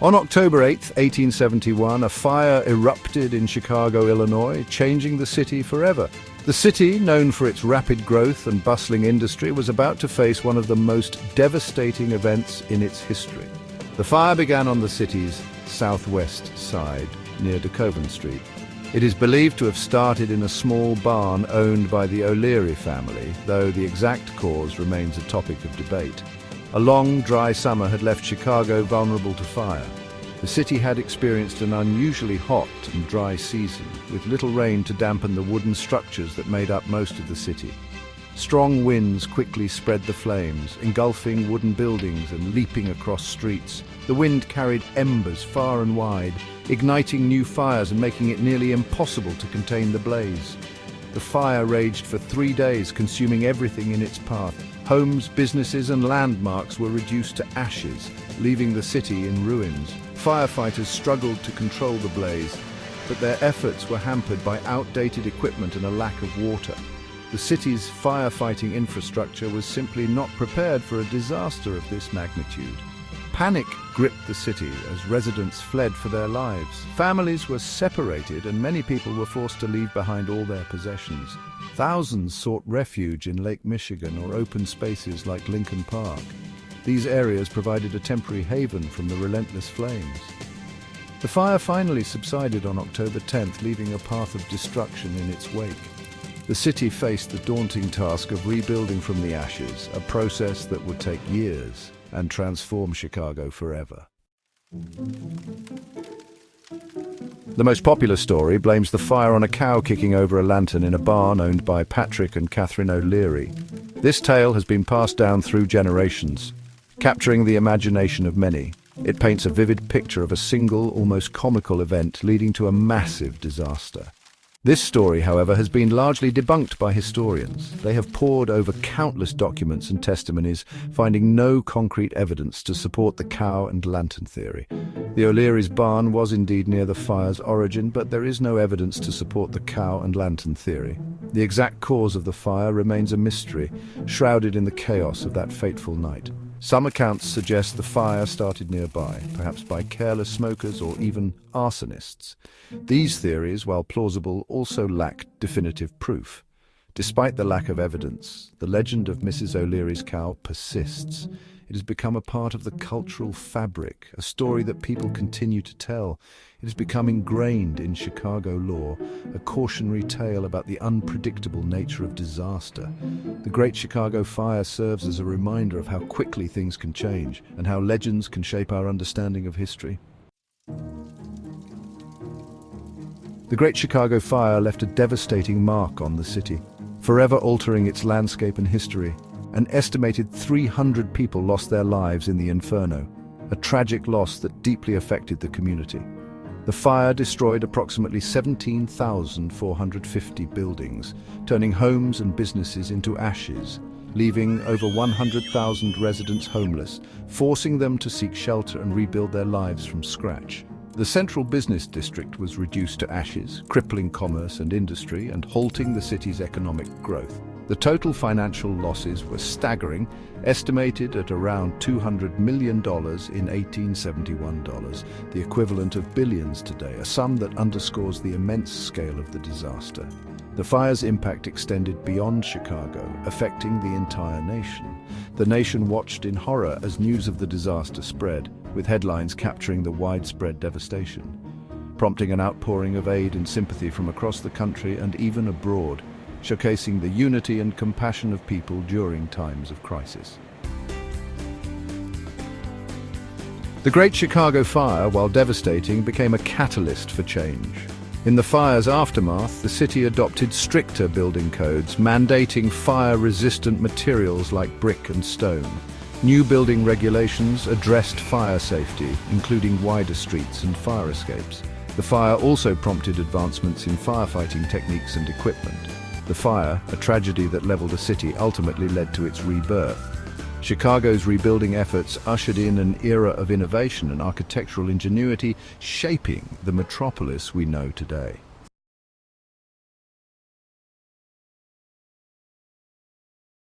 On October 8, 1871, a fire erupted in Chicago, Illinois, changing the city forever. The city, known for its rapid growth and bustling industry, was about to face one of the most devastating events in its history. The fire began on the city's southwest side, near DeKoven Street. It is believed to have started in a small barn owned by the O'Leary family, though the exact cause remains a topic of debate. A long, dry summer had left Chicago vulnerable to fire. The city had experienced an unusually hot and dry season, with little rain to dampen the wooden structures that made up most of the city. Strong winds quickly spread the flames, engulfing wooden buildings and leaping across streets. The wind carried embers far and wide, igniting new fires and making it nearly impossible to contain the blaze. The fire raged for 3 days, consuming everything in its path. Homes, businesses and landmarks were reduced to ashes, leaving the city in ruins. Firefighters struggled to control the blaze, but their efforts were hampered by outdated equipment and a lack of water. The city's firefighting infrastructure was simply not prepared for a disaster of this magnitude. Panic gripped the city as residents fled for their lives. Families were separated and many people were forced to leave behind all their possessions. Thousands sought refuge in Lake Michigan or open spaces like Lincoln Park. These areas provided a temporary haven from the relentless flames. The fire finally subsided on October 10th, leaving a path of destruction in its wake. The city faced the daunting task of rebuilding from the ashes, a process that would take years and transform Chicago forever. The most popular story blames the fire on a cow kicking over a lantern in a barn owned by Patrick and Catherine O'Leary. This tale has been passed down through generations, capturing the imagination of many. It paints a vivid picture of a single, almost comical event leading to a massive disaster. This story, however, has been largely debunked by historians. They have pored over countless documents and testimonies, finding no concrete evidence to support the cow and lantern theory. The O'Leary's barn was indeed near the fire's origin, but there is no evidence to support the cow and lantern theory. The exact cause of the fire remains a mystery, shrouded in the chaos of that fateful night. Some accounts suggest the fire started nearby, perhaps by careless smokers or even arsonists. These theories, while plausible, also lack definitive proof. Despite the lack of evidence, the legend of Mrs. O'Leary's cow persists. It has become a part of the cultural fabric, a story that people continue to tell. It has become ingrained in Chicago lore, a cautionary tale about the unpredictable nature of disaster. The Great Chicago Fire serves as a reminder of how quickly things can change and how legends can shape our understanding of history. The Great Chicago Fire left a devastating mark on the city, forever altering its landscape and history. An estimated 300 people lost their lives in the inferno, a tragic loss that deeply affected the community. The fire destroyed approximately 17,450 buildings, turning homes and businesses into ashes, leaving over 100,000 residents homeless, forcing them to seek shelter and rebuild their lives from scratch. The central business district was reduced to ashes, crippling commerce and industry and halting the city's economic growth. The total financial losses were staggering, estimated at around $200 million in 1871 dollars, the equivalent of billions today, a sum that underscores the immense scale of the disaster. The fire's impact extended beyond Chicago, affecting the entire nation. The nation watched in horror as news of the disaster spread, with headlines capturing the widespread devastation, prompting an outpouring of aid and sympathy from across the country and even abroad, showcasing the unity and compassion of people during times of crisis. The Great Chicago Fire, while devastating, became a catalyst for change. In the fire's aftermath, the city adopted stricter building codes, mandating fire-resistant materials like brick and stone. New building regulations addressed fire safety, including wider streets and fire escapes. The fire also prompted advancements in firefighting techniques and equipment. The fire, a tragedy that leveled a city, ultimately led to its rebirth. Chicago's rebuilding efforts ushered in an era of innovation and architectural ingenuity, shaping the metropolis we know today.